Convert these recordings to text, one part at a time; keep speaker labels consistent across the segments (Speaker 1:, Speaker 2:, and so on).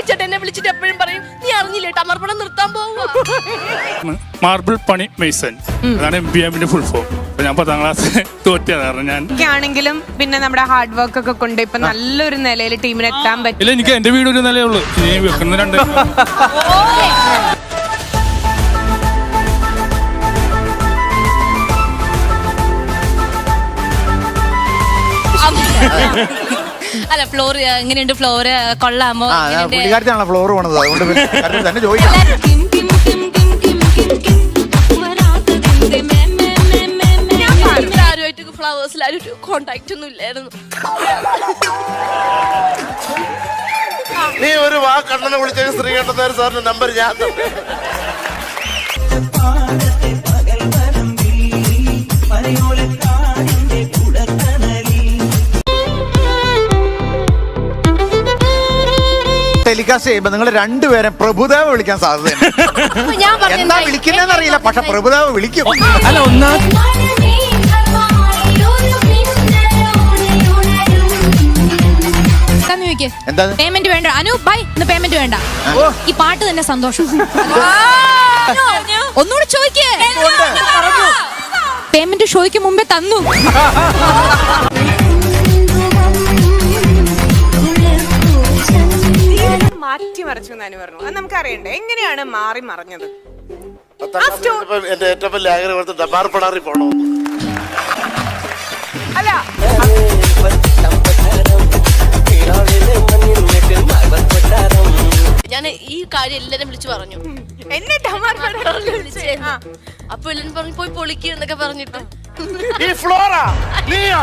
Speaker 1: ജോബിച്ചേട്ടൻ എന്നെ വിളിച്ചിട്ട് എപ്പോഴും പറയും നീ അറിഞ്ഞില്ലേ ടമർപ്പണം നിർത്താൻ പോവുക.
Speaker 2: മാർബിൾ പണി മെയ്സൺ അതാണ് MBA ഫുൾ ഫോം. ഞാൻ 10ാം ക്ലാസ് തോറ്റത് കാരണം ഞാൻ
Speaker 3: ആണെങ്കിലും പിന്നെ നമ്മുടെ ഹാർഡ് വർക്ക് ഒക്കെ കൊണ്ട് ഇപ്പൊ നല്ലൊരു നിലയിൽ ടീമിന് എത്താൻ പറ്റും.
Speaker 2: ഇല്ല, എനിക്ക് എന്റെ വീട് ഒരു നിലയേ ഉള്ളൂ. നീ വെക്കുന്ന രണ്ട്
Speaker 1: അല്ല ഫ്ലോർ എങ്ങനെയുണ്ട്? ഫ്ലോർ കൊള്ളാമോ?
Speaker 4: പുള്ളിക്കാരത്തിയാണല്ലോ ഫ്ലോർ പോണത്, അതുകൊണ്ട് തന്നെ ചോദിക്കാം.
Speaker 1: ആരുമായിട്ട് ഫ്ലവേഴ്സിൽ ആരും കോണ്ടാക്ട് ഒന്നും ഇല്ലായിരുന്നു.
Speaker 5: നീ ഒരു വാക്കണ്ണനെ വിളിച്ച ശ്രീകണ്ഠൻ സാറിന്റെ നമ്പർ ഞാൻ
Speaker 4: ടെലികാസ്റ്റ് ചെയ്യുമ്പോ നിങ്ങൾ രണ്ടുപേരും പ്രഭുദേവ വിളിക്കാൻ സാധ്യതയുണ്ട്. എന്താ വിളിക്കുന്നതെന്ന് അറിയില്ല, പക്ഷെ പ്രഭുദേവ വിളിക്കും.
Speaker 2: അല്ല
Speaker 4: എന്താ
Speaker 6: പേയ്മെന്റ് വേണ്ട അനു ബൈ. ഇന്ന് പേയ്മെന്റ് വേണ്ട, ഈ പാട്ട് തന്നെ സന്തോഷം. ഒന്നുകൂടെ ചോദിക്കേ, പേയ്മെന്റ് ഷോയ്ക്ക് മുമ്പേ തന്നു.
Speaker 3: മാറ്റി മറിച്ചു എന്ന് അനു പറഞ്ഞു. അത് നമുക്കറിയണ്ടേ എങ്ങനെയാണ് മാറി മറിഞ്ഞത്?
Speaker 5: എന്റെ ഏറ്റവും വലിയ ആഗ്രഹം ഡബാർപ്പടാറി പോണോ.
Speaker 3: അല്ല
Speaker 1: ഞാൻ ഈ കാര്യം എല്ലാരും വിളിച്ചു പറഞ്ഞു.
Speaker 3: എന്നെ
Speaker 1: അപ്പൊ എല്ലാരും പറഞ്ഞു പോയി പൊളിക്കുക എന്നൊക്കെ പറഞ്ഞിട്ട്
Speaker 5: ഈ ഫ്ലോറാ നീയോ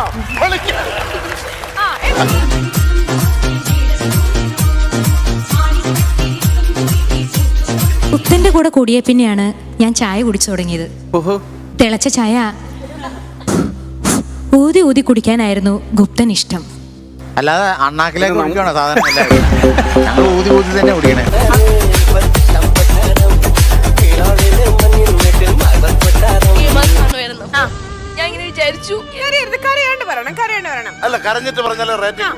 Speaker 6: കുത്തന്റെ കൂടെ കൂടിയ പിന്നെയാണ് ഞാൻ ചായ കുടിച്ചു തുടങ്ങിയത്. തിളച്ച ചായ ഊതി ഊതി കുടിക്കാനായിരുന്നു ഗുപ്തൻ ഇഷ്ടം.
Speaker 4: അല്ലാതെ അണ്ണാക്കിലേക്ക് കുടിക്കണോ സാധാരണ? ഞങ്ങൾ ഊതി ഊതി തന്നെ കുടിക്കണേ.
Speaker 1: ഞാൻ ഇങ്ങനെ വിചാരിച്ചു.
Speaker 3: കരയാണ്ട് പറയണം.
Speaker 5: അല്ല കരഞ്ഞിട്ട് പറഞ്ഞാലേ റേറ്റിംഗ്.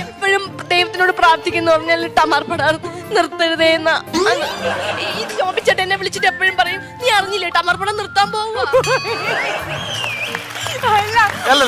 Speaker 1: എപ്പോഴും ദൈവത്തിനോട് പ്രാർത്ഥിക്കുന്നു പറഞ്ഞാൽ ടമർപ്പടാർ നിർത്തരുതേ എന്ന്. ഈ ജോബിച്ചേട്ടൻ എന്നെ വിളിച്ചിട്ട് എപ്പോഴും പറയും നീ അറിഞ്ഞില്ലേ ടമർപ്പടം നിർത്താൻ പോവുക.
Speaker 5: അല്ല